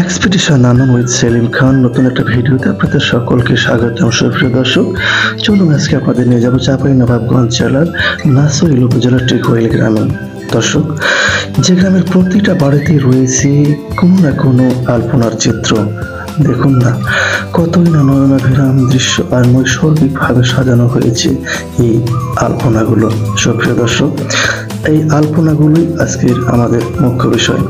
Expedition Ananda with Selim খান নতুন একটা ভিডিওতে আপনাদের সকলকে স্বাগতম। সুপ্রিয় দর্শক, চলুন আজকে আপনাদের নিয়ে যাবো চাঁপাইনবাবগঞ্জ জেলার নাসোইল উপজেলার টিকোইল গ্রামে। দর্শক, যে গ্রামের প্রতিটা বাড়িতেই রয়েছে কোনো না কোনো আলপনার চিত্র। দেখুন না, কতই না নয়নাভিরাম দৃশ্য আর নৈসর্গিকভাবে সাজানো হয়েছে এই আলপনাগুলো। সুপ্রিয় দর্শক, এই আলপনাগুলোই আজকের আমাদের মুখ্য বিষয়।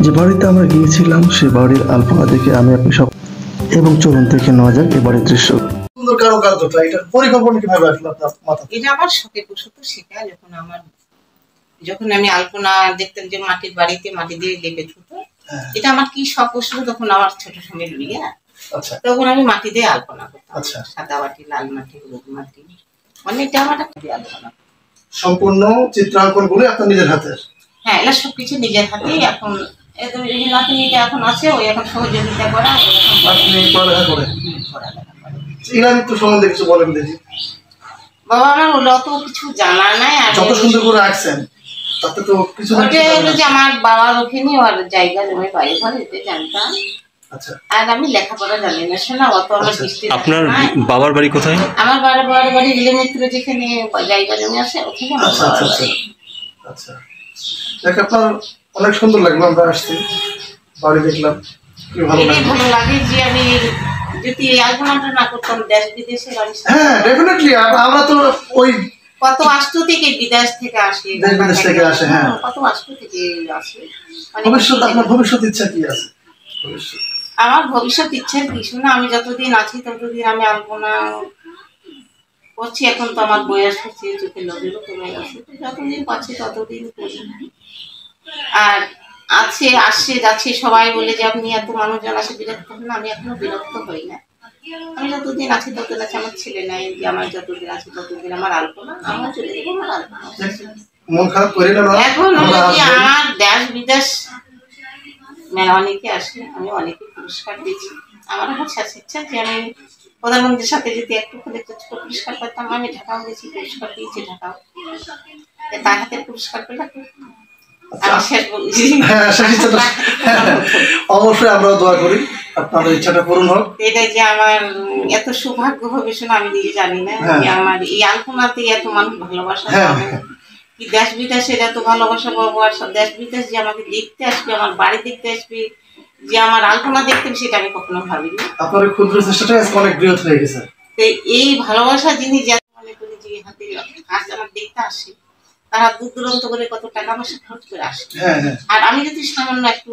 যে বাড়িতে আমরা গিয়েছিলাম সে বাড়ির আলপনা দেখে আমি আপনি সব এবং চলুন দেখে নেওয়া যাক এ বাড়ির দৃশ্য। সুন্দর কারুকার্যটা, এটা পরিকল্পনা কিভাবে আসলো আপনার মাথায়? এটা আমার শখের বশত শেখা। যখন আমি আলপনা দেখতাম যে মাটির বাড়িতে মাটি দিয়ে লেপে ছোট, এটা আমার কি শখ বসলো তখন আমার ছোট সময় বিয়ে। আচ্ছা, তখন আমি মাটি দিয়ে আলপনা করতাম। আচ্ছা, সাদা মাটি, লাল মাটি, হলুদ মাটি, মানে এটা আমার একটা আলপনা। সম্পূর্ণ চিত্রাঙ্কন গুলো আপনার নিজের হাতের? হ্যাঁ, এটা সবকিছু নিজের হাতেই। এখন এখন আছে, ওই এখন সহযোগিতা করা, পড়ালেখা করে। ইরামিত্র সম্বন্ধে কিছু বলেন দেখি। বাবা আমার ওগুলো অত কিছু জানা নাই। আর যত সুন্দর করে আঁকছেন তাতে তো কিছু যে আমার বাবার ওখানে ওর জায়গা জমি বাড়ি ঘর এতে জানতাম। আচ্ছা, আর আমি লেখাপড়া জানি না, শোনা অত আমার দৃষ্টি। আপনার বাবার বাড়ি কোথায়? আমার বাবার বাড়ি ইলেমিত্র, যেখানে জায়গা জমি আছে ওখানে। আচ্ছা আচ্ছা আচ্ছা, দেখ আপনার অনেক সুন্দর লাগলো। আমরা আসছি, বাড়ি দেখলাম, কি ভালো লাগে। ভালো লাগে যে আমি যদি আলপনাটা না করতাম দেশ বিদেশে বাড়ি। হ্যাঁ, ডেফিনেটলি। আমরা তো ওই কত আষ্টু থেকে বিদেশ থেকে আসে, দেশ বিদেশ থেকে আসে। হ্যাঁ, কত আষ্টু থেকে আসে। ভবিষ্যৎ, আপনার ভবিষ্যৎ ইচ্ছা কি আছে? আমার ভবিষ্যৎ ইচ্ছা কি শোনা, আমি যতদিন আছি ততদিন আমি আলপনা করছি। এখন তো আমার বয়স হচ্ছে, চোখের নজরও কমে গেছে, যতদিন পাচ্ছি ততদিন করি। আর আসছে যাচ্ছে, সবাই বলে যে আপনি এত মানুষজন আসে বিরক্ত হন না। আমি এখনো বিরক্ত হই না। আমি যতদিন আছি ততদিন আছে। আমার ছেলে নাই যে আমার যতদিন আছে ততদিন আমার আলপনা, আমার চলে যাবো আমার আলপনা। মন খারাপ করে না। এখন যদি আমার দেশ বিদেশ অনেকে আসে, আমি অনেকে পুরস্কার দিয়েছি। আমার এখন শেষ ইচ্ছা যে আমি প্রধানমন্ত্রীর সাথে যদি একটু করে পুরস্কার পেতাম। আমি ঢাকাও গেছি, পুরস্কার দিয়েছি ঢাকাও। তার হাতে পুরস্কার পেলে অবশ্যই আমরাও দোয়া করি আপনাদের ইচ্ছাটা পূরণ হোক। এটা যে আমার এত সৌভাগ্য হবে শোনা, আমি নিজে জানি না। আমার এই আলপনাতে এত মানুষ ভালোবাসা পাবো, কি দেশ বিদেশের এত ভালোবাসা পাবো। আর দেশ বিদেশ যে আমাকে দেখতে আসবে, আমার বাড়ি দেখতে আসবে, যে আমার আলপনা দেখতে, সেটা আমি কখনো ভাবিনি। আপনার ক্ষুদ্র চেষ্টাটা অনেক বৃহৎ হয়ে গেছে। এই ভালোবাসা যিনি মনে করি যে হাতে কাজ আমার দেখতে আসে, তারা দূর দূরান্ত করে কত টাকা পয়সা খরচ করে আসে। আর আমি যদি সামান্য একটু